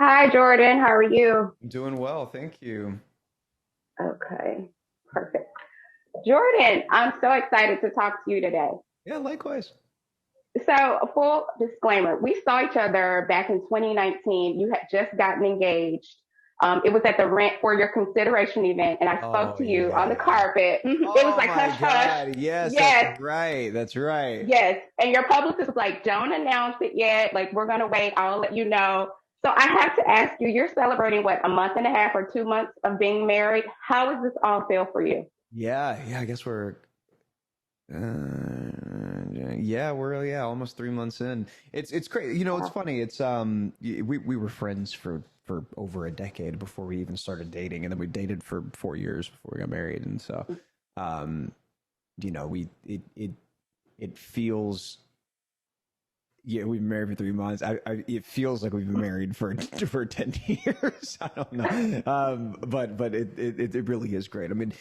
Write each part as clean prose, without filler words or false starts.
Hi, Jordan. How are you? I'm doing well, thank you. Okay, perfect. Jordan, I'm so excited to talk to you today. Yeah, likewise. So, a full disclaimer, we saw each other back in 2019. You had just gotten engaged. It was at the Rent for Your Consideration event, and I spoke Oh to you on the yeah. carpet. It was Oh like my hush, hush. God. Yes, that's Yes, right. That's right. yes. And your publicist was like, don't announce it yet. Like, we're going to wait. I'll let you know. So I have to ask you, you're celebrating what, a month and a half or 2 months of being married. How does this all feel for you? Yeah, I guess we're yeah, almost 3 months in. It's crazy. It's Wow. funny. We were friends for over a decade before we even started dating, and then we dated for 4 years before we got married. And so, um, we it feels. Yeah, we've been married for 3 months. It feels like we've been married for for 10 years. I don't know, but it really is great. I mean,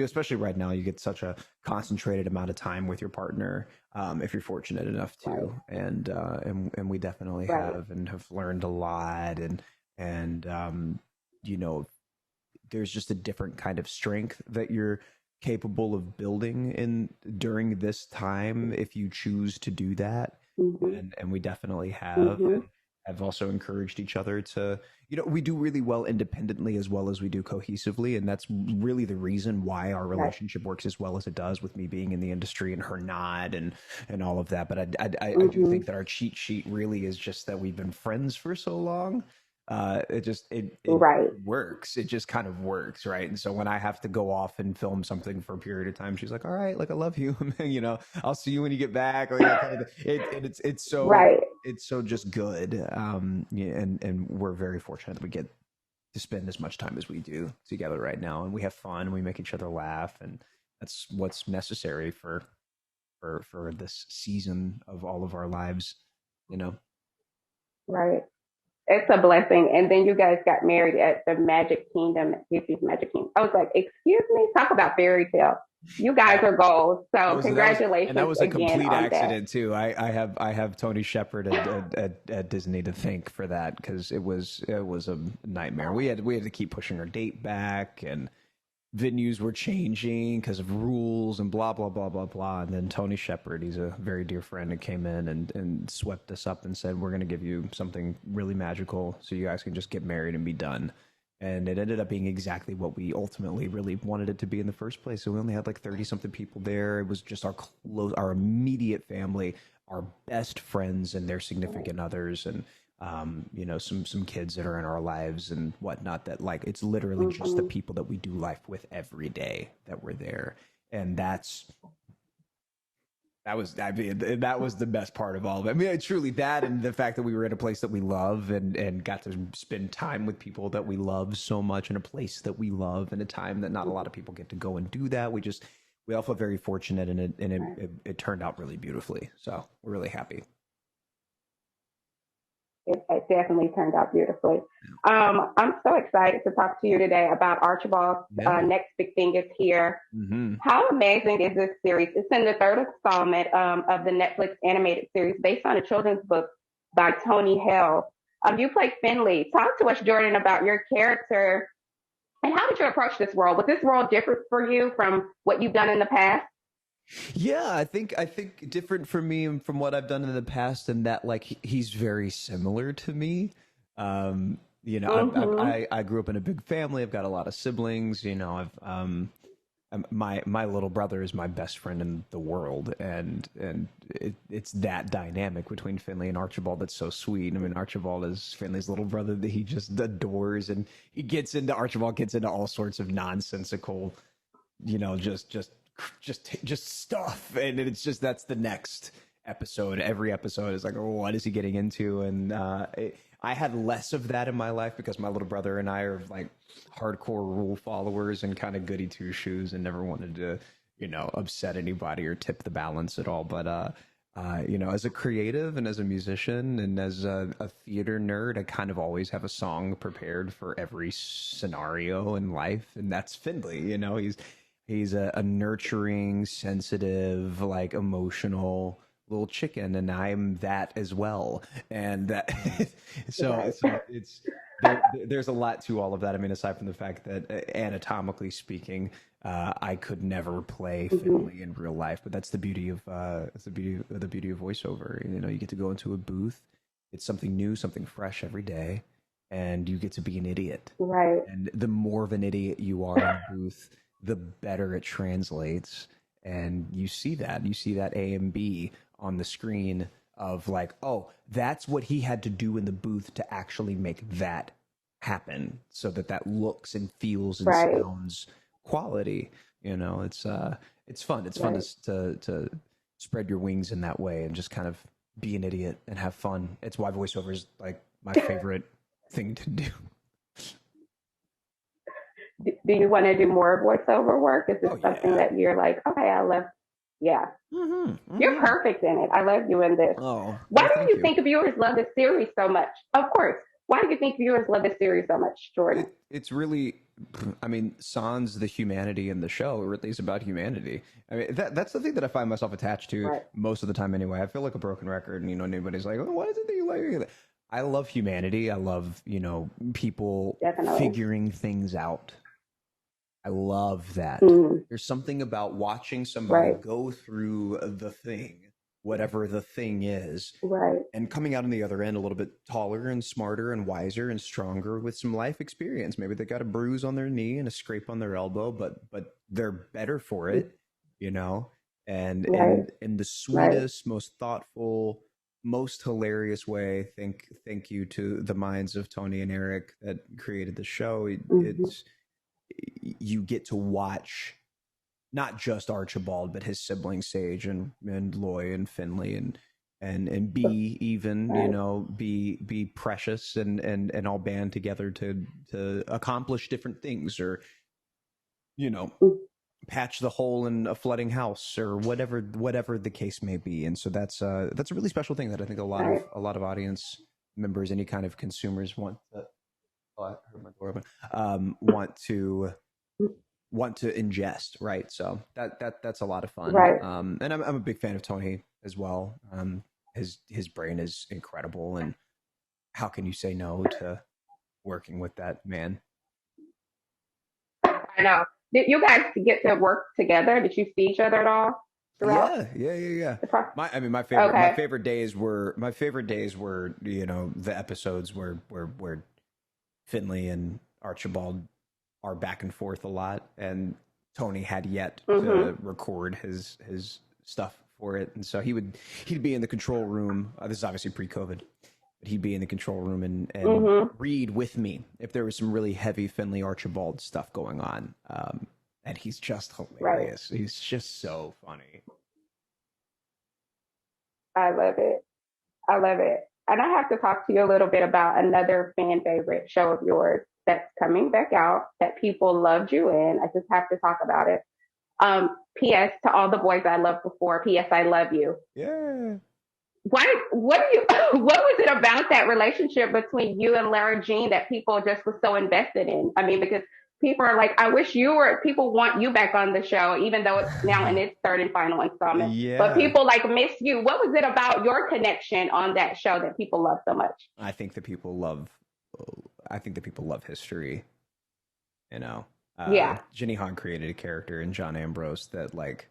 especially right now, you get such a concentrated amount of time with your partner, if you're fortunate enough Right, to, and we definitely right. have learned a lot, and you know, there's just a different kind of strength that you're capable of building in during this time if you choose to do that, Mm-hmm, and we definitely have, mm-hmm. and have also encouraged each other to, we do really well independently as well as we do cohesively, and that's really the reason why our Right. relationship works as well as it does, with me being in the industry and her not, and all of that. But I do Mm-hmm. think that our cheat sheet really is just that we've been friends for so long. It Right. works. It just kind of works, right? And so when I have to go off and film something for a period of time, she's like, "All right, like I love you, I'll see you when you get back," like that kind of thing. And Right. it's so just good. Yeah, and we're very fortunate that we get to spend as much time as we do together right now, and we have fun, and we make each other laugh, and that's what's necessary for this season of all of our lives, you know. Right. It's a blessing. And then you guys got married at the Magic Kingdom, Disney's Magic Kingdom. I was like, excuse me, talk about fairy tale. You guys Yeah. are goals. That So was and that congratulations was a again complete on that. accident too. I have Tony Shepard at Disney to thank for that, because it was a nightmare. We had to keep pushing our date back, and venues were changing because of rules and blah blah blah blah blah. And then Tony Shepard, he's a very dear friend, and came in and swept us up and said, "We're going to give you something really magical, so you guys can just get married and be done." And it ended up being exactly what we ultimately really wanted it to be in the first place. So we only had like 30 something people there. It was just our immediate family, our best friends and their significant others, and some kids that are in our lives and whatnot, that like it's literally just the Mm-hmm. people that we do life with every day that were there. And that was the best part of all of it. I mean, truly that, and the fact that we were in a place that we love, and got to spend time with people that we love so much in a place that we love, in a time that not a lot of people get to go and do that. We all felt very fortunate, and it turned out really beautifully. So we're really happy. It definitely turned out beautifully. I'm so excited to talk to you today about Archibald's Yeah. next big thing is here. Hmm. How amazing is this series? It's in the third installment of the Netflix animated series based on a children's book by Tony Hale. You play Finley. Talk to us, Jordan, about your character and how did you approach this role? Was this role different for you from what you've done in the past? Yeah, I think different from me and from what I've done in the past, and that like he's very similar to me. Mm-hmm. I grew up in a big family. I've got a lot of siblings. My little brother is my best friend in the world, and it's that dynamic between Finley and Archibald that's so sweet. I mean, Archibald is Finley's little brother that he just adores, and Archibald gets into all sorts of nonsensical, you know, just stuff, and it's just that's the next episode. Every episode is like, oh, what is he getting into? And I had less of that in my life because my little brother and I are like hardcore rule followers and kind of goody two shoes, and never wanted to, upset anybody or tip the balance at all. But as a creative and as a musician and as a theater nerd, I kind of always have a song prepared for every scenario in life, and that's Finley. He's a nurturing, sensitive, like emotional little chicken, and I'm that as well. And that, so Right. so it's there's a lot to all of that. I mean, aside from the fact that anatomically speaking, I could never play Mhm. Finley in real life, but that's the beauty of the beauty of voiceover. You know, you get to go into a booth. It's something new, something fresh every day, and you get to be an idiot. Right. And the more of an idiot you are in the booth, the better it translates. And you see that A and B on the screen of like, oh, that's what he had to do in the booth to actually make that happen, so that that looks and feels and Right. sounds quality. You know, it's fun. It's fun Right. to spread your wings in that way and just kind of be an idiot and have fun. It's why voiceover is like my favorite thing to do. Do you want to do more voiceover work? Is this Oh something yeah. that you're like, okay, I love? Yeah, you're Mm-hmm. perfect in it. I love you in this. Oh Why well, do thank you you. think viewers love this series so much? Of course. Why do you think viewers love this series so much, Jordan? It's really, I mean, sans the humanity in the show, or at least about humanity. I mean, that's the thing that I find myself attached to Right. most of the time. Anyway, I feel like a broken record, and anybody's like, oh, "Why is it that you like it?" I love humanity. I love people Definitely. figuring things out. I love that. Mm, There's something about watching somebody right. go through the thing, whatever the thing is, Right. and coming out on the other end a little bit taller and smarter and wiser and stronger with some life experience. Maybe they got a bruise on their knee and a scrape on their elbow, but they're better for Mm, it, you know. And right. in the Right. sweetest, most thoughtful, most hilarious way, thank you to the minds of Tony and Eric that created the show. Hmm. It's you get to watch not just Archibald, but his siblings Sage and Loy and Finley and be even, Right. be precious and all band together to accomplish different things, or you know Mm, patch the hole in a flooding house, or whatever the case may be. And so that's a really special thing that I think right. a lot of audience members, any kind of consumers want to. Oh, I heard my door open. Mm, Want to ingest, right? So that's a lot of fun. right. And I'm a big fan of Tony as well. His brain is incredible, and how can you say no to working with that man? I know. Did you guys get to work together? Did you see each other at all throughout Yeah. the process? I mean, my Okay. favorite days were the episodes where Finley and Archibald are back and forth a lot, and Tony had yet to Mm-hmm. record his stuff for it, and so he'd be in the control room. This is obviously pre-COVID, but he'd be in the control room and Mm-hmm. read with me if there was some really heavy Finley Archibald stuff going on. And he's just Right. hilarious. He's just so funny. I love it. I love it. And I have to talk to you a little bit about another fan favorite show of yours that's coming back out that people loved you in. I just have to talk about it. P.S. to all the boys I loved before. P.S. I love you. Yeah. Why? What are you? What was it about that relationship between you and Lara Jean that people just was so invested in? I mean, because people are like, I wish you were. People want you back on the show, even though it's now in its third and final installment. But Yeah. people like miss you. What was it about your connection on that show that people love so much? I think that people love I think that people love history, you know. Yeah. Jenny Han created a character in John Ambrose that like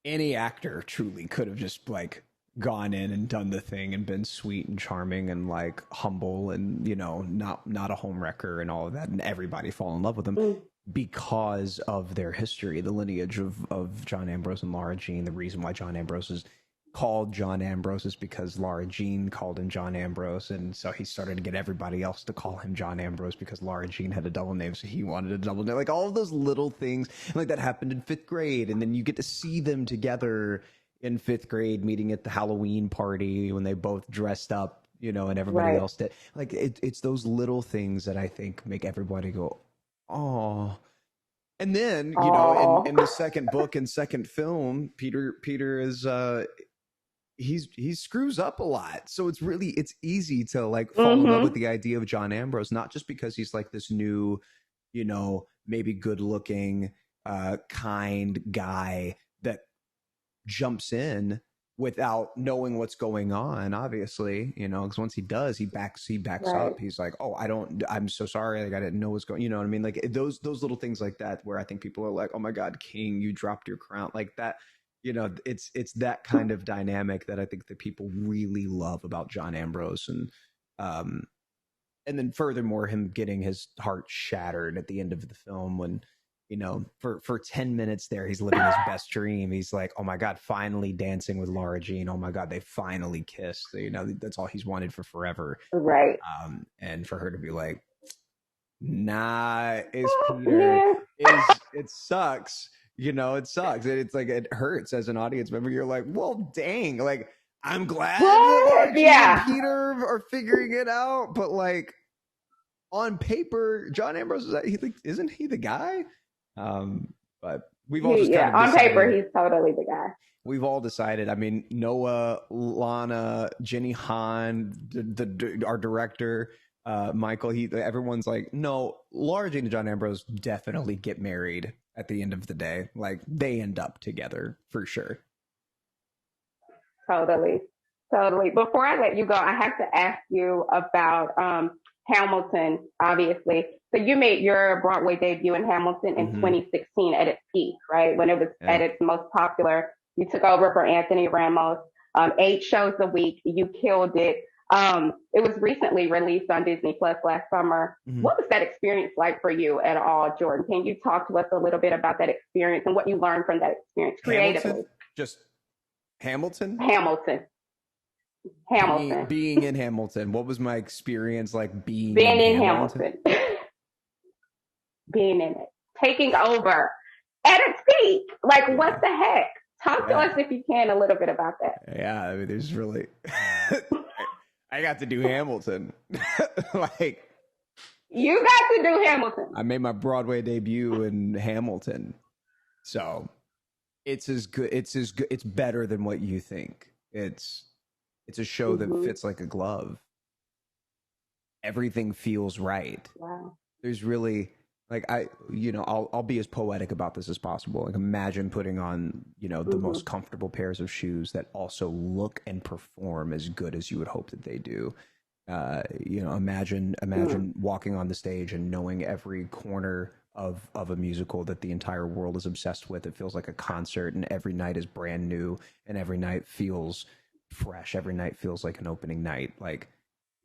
any actor truly could have just like gone in and done the thing and been sweet and charming and like humble and not a home wrecker and all of that, and everybody fall in love with him Mm, because of their history, the lineage of John Ambrose and Laura Jean. The reason why John Ambrose is called John Ambrose is because Laura Jean called him John Ambrose, and so he started to get everybody else to call him John Ambrose because Laura Jean had a double name, so he wanted a double name. Like all of those little things, and like that happened in fifth grade, and then you get to see them together in fifth grade, meeting at the Halloween party when they both dressed up, and everybody right. else did. Like it's those little things that I think make everybody go, oh. And then, Oh. in the second book and second film, Peter is he screws up a lot. So it's easy to like fall in love with Mm-hmm. the idea of John Ambrose, not just because he's like this new, maybe good looking, kind guy that jumps in without knowing what's going on, obviously, you know, because once he does, he backs Right. up. He's like, oh, I'm so sorry, like I didn't know what's going, you know what I mean? Like those little things like that, where I think people are like, oh my God, King, you dropped your crown, like that. You know, it's that kind of dynamic that I think that people really love about John Ambrose. And then furthermore, him getting his heart shattered at the end of the film when, you know, for 10 minutes there, he's living his best dream. He's like, oh my God, finally dancing with Laura Jean. Oh my God, they finally kissed. So, you know, that's all he's wanted for forever. Right. And for her to be like, nah, is Yeah. it sucks. You know, it sucks. It's like, it hurts as an audience member. You're like, well, dang, like, I'm glad that Archie and Peter are figuring it out, but like on paper, John Ambrose isn't he the guy? But we've all just kind of on paper, he's totally the guy. We've all decided. I mean, Noah, Lana, Jenny Han, our director, Michael. Everyone's like, no, Laura Jean and John Ambrose definitely get married at the end of the day. Like they end up together for sure. Totally. Before I let you go, I have to ask you about Hamilton, obviously. So you made your Broadway debut in Hamilton in 2016 at its peak, right? When it was at its most popular. You took over for Anthony Ramos. 8 shows a week. You killed it. It was recently released on Disney Plus last summer. What was that experience like for you at all, Jordan? Can you talk to us a little bit about that experience and what you learned from that experience creatively? Hamilton? Being in Hamilton. What was my experience like being in Hamilton? Being in it. Taking over at its peak. Like, what the heck? Talk to us, if you can, a little bit about that. Yeah, I mean, there's really... I got to do Hamilton. Like... You got to do Hamilton. I made my Broadway debut in Hamilton. So... It's better than what you think. It's a show that fits like a glove. Everything feels right. Wow. There's really like I'll be as poetic about this as possible. Like imagine putting on, the most comfortable pairs of shoes that also look and perform as good as you would hope that they do. Imagine walking on the stage and knowing every corner of a musical that the entire world is obsessed with. It feels like a concert, and every night is brand new, and every night feels fresh. Every night feels like an opening night. Like,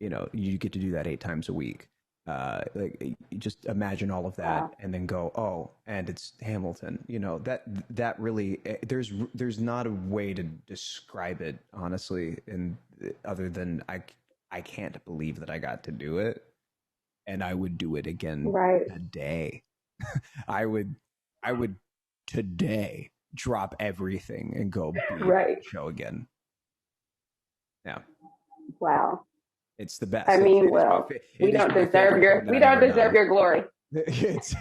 you get to do that 8 times a week. Like, you just imagine all of that, and then go, oh, and it's Hamilton. That really, there's not a way to describe it, honestly, and other than I can't believe that I got to do it, and I would do it again today. I would today drop everything and go be the show again. Yeah. Wow. It's the best. I mean, we don't deserve your glory.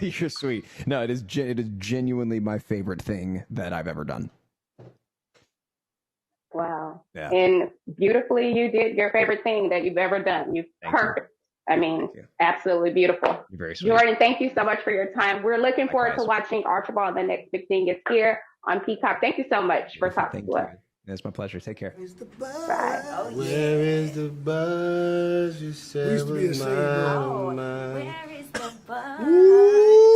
You're sweet. No, it is genuinely my favorite thing that I've ever done. Wow. Yeah. And beautifully, you did your favorite thing that you've ever done. Perfect. I mean, absolutely beautiful. You're very sweet. Jordan, thank you so much for your time. We're looking forward to watching Archibald. The next big thing is here on Peacock. Thank you so much for talking to us. It's my pleasure. Take care. Bye. Oh, yeah. Where is the buzz? You said was mine. Where is the buzz?